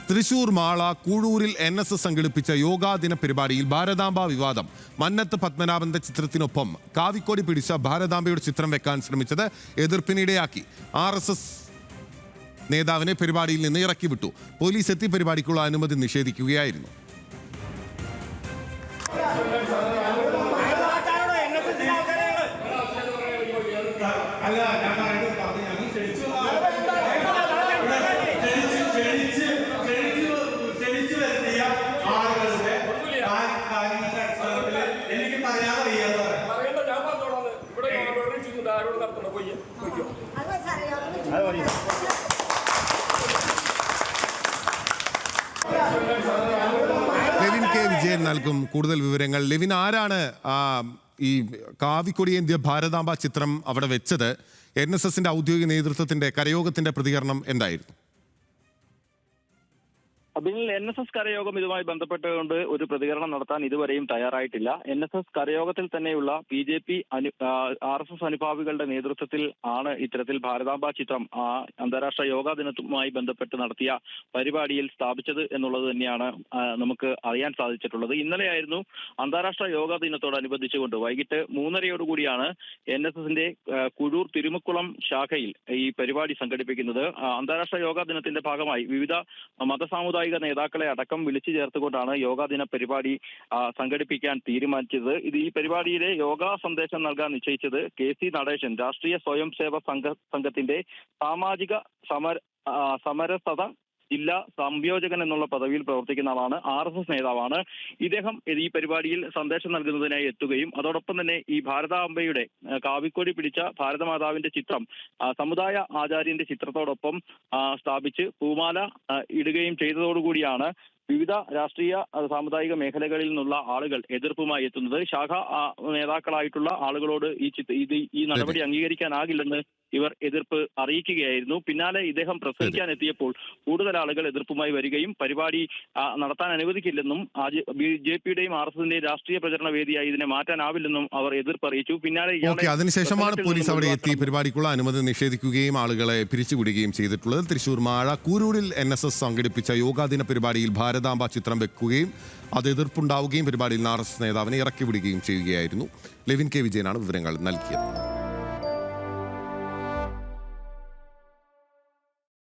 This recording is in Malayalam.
തൃശൂർ മാള കൂഴൂരിൽ NSS സംഘടിപ്പിച്ച യോഗാ ദിന പരിപാടിയിൽ ഭാരതാംബ വിവാദം. മന്നത്ത് പത്മനാഭന്റെ ചിത്രത്തിനൊപ്പം കാവിക്കോടി പിടിച്ച ഭാരതാംബയുടെ ചിത്രം വെക്കാൻ ശ്രമിച്ചത് എതിർപ്പിനിടയാക്കി. RSS നേതാവിനെ പരിപാടിയിൽ നിന്ന് ഇറക്കി വിട്ടു. പോലീസ് എത്തി പരിപാടിക്കുള്ള അനുമതി നിഷേധിക്കുകയായിരുന്നു. ലെവിൻ കെ വിജയൻ നൽകും കൂടുതൽ വിവരങ്ങൾ. ലെവിൻ, ആരാണ് ഈ കാവിക്കൊടിയേന്ത്യ ഭാരതാംബ ചിത്രം അവിടെ വെച്ചത്? NSSന്റെ ഔദ്യോഗിക നേതൃത്വത്തിന്റെ കരയോഗത്തിന്റെ പ്രതികരണം എന്തായിരുന്നു? അബിനിൽ, NSS കരയോഗം ഇതുമായി ബന്ധപ്പെട്ടുകൊണ്ട് ഒരു പ്രതികരണം നടത്താൻ ഇതുവരെയും തയ്യാറായിട്ടില്ല. NSS കരയോഗത്തിൽ തന്നെയുള്ള BJP RSS അനുഭാവികളുടെ നേതൃത്വത്തിൽ ആണ് ഇത്തരത്തിൽ ഭാരതാംബ ചിത്രം അന്താരാഷ്ട്ര യോഗാ ദിനവുമായി ബന്ധപ്പെട്ട് നടത്തിയ പരിപാടിയിൽ സ്ഥാപിച്ചത് എന്നുള്ളത് തന്നെയാണ് നമുക്ക് അറിയാൻ സാധിച്ചിട്ടുള്ളത്. ഇന്നലെയായിരുന്നു അന്താരാഷ്ട്ര യോഗാ ദിനത്തോടനുബന്ധിച്ചുകൊണ്ട് വൈകിട്ട് 3:30 NSSന്റെ കുഴൂർ തിരുമുക്കുളം ശാഖയിൽ ഈ പരിപാടി സംഘടിപ്പിക്കുന്നത്. അന്താരാഷ്ട്ര യോഗാ ദിനത്തിന്റെ ഭാഗമായി വിവിധ മതസാമുദായിക നേതാക്കളെ അടക്കം വിളിച്ചു ചേർത്തുകൊണ്ടാണ് യോഗാ ദിന പരിപാടി സംഘടിപ്പിക്കാൻ തീരുമാനിച്ചത്. ഈ പരിപാടിയിലെ യോഗാ സന്ദേശം നൽകാൻ നിശ്ചയിച്ചത് KC നടേശൻ, രാഷ്ട്രീയ സ്വയം സേവക സംഘത്തിന്റെ സാമാജിക സമരസത ജില്ലാ സംയോജകൻ എന്നുള്ള പദവിയിൽ പ്രവർത്തിക്കുന്ന ആളാണ്. RSS നേതാവാണ്. ഇദ്ദേഹം ഈ പരിപാടിയിൽ സന്ദേശം നൽകുന്നതിനായി എത്തുകയും അതോടൊപ്പം തന്നെ ഈ ഭാരതാംബയുടെ കാവിക്കൊടി പിടിച്ച ഭാരതമാതാവിന്റെ ചിത്രം സമുദായ ആചാര്യന്റെ ചിത്രത്തോടൊപ്പം സ്ഥാപിച്ച് പൂമാല ഇടുകയും ചെയ്തതോടുകൂടിയാണ് വിവിധ രാഷ്ട്രീയ സാമുദായിക മേഖലകളിൽ നിന്നുള്ള ആളുകൾ എതിർപ്പുമായി എത്തുന്നത്. ശാഖ നേതാക്കളായിട്ടുള്ള ആളുകളോട് ഈ നടപടി അംഗീകരിക്കാനാകില്ലെന്ന് ഇവർ എതിർപ്പ് അറിയിക്കുകയായിരുന്നു. പിന്നാലെ ഇദ്ദേഹം പ്രസംഗിക്കാൻ എത്തിയപ്പോൾ കൂടുതൽ ആളുകൾ എതിർപ്പുമായി വരികയും പരിപാടി നടത്താൻ അനുവദിക്കില്ലെന്നും BJPയുടെയും RSSന്റെയും രാഷ്ട്രീയ പ്രചരണ വേദിയായി ഇതിനെ മാറ്റാനാവില്ലെന്നും അവർ എതിർപ്പ് അറിയിച്ചു. പിന്നാലെ അതിനുശേഷമാണ് പോലീസ് അവിടെ എത്തി പരിപാടിക്കുള്ള അനുമതി നിഷേധിക്കുകയും ആളുകളെ പിരിച്ചുവിടുകയും ചെയ്തിട്ടുള്ളത്. തൃശൂർ മാഴ കൂരൂരിൽ NSS സംഘടിപ്പിച്ച യോഗാദിന പരിപാടിയിൽ ഭാരതാംബ ചിത്രം വെക്കുകയും അത് എതിർപ്പുണ്ടാവുകയും പരിപാടിയിൽ RSS നേതാവിനെ ഇറക്കി വിടുകയും ചെയ്യുകയായിരുന്നു. ലെവിൻ കെ വിജയനാണ് വിവരങ്ങൾ നൽകിയത്.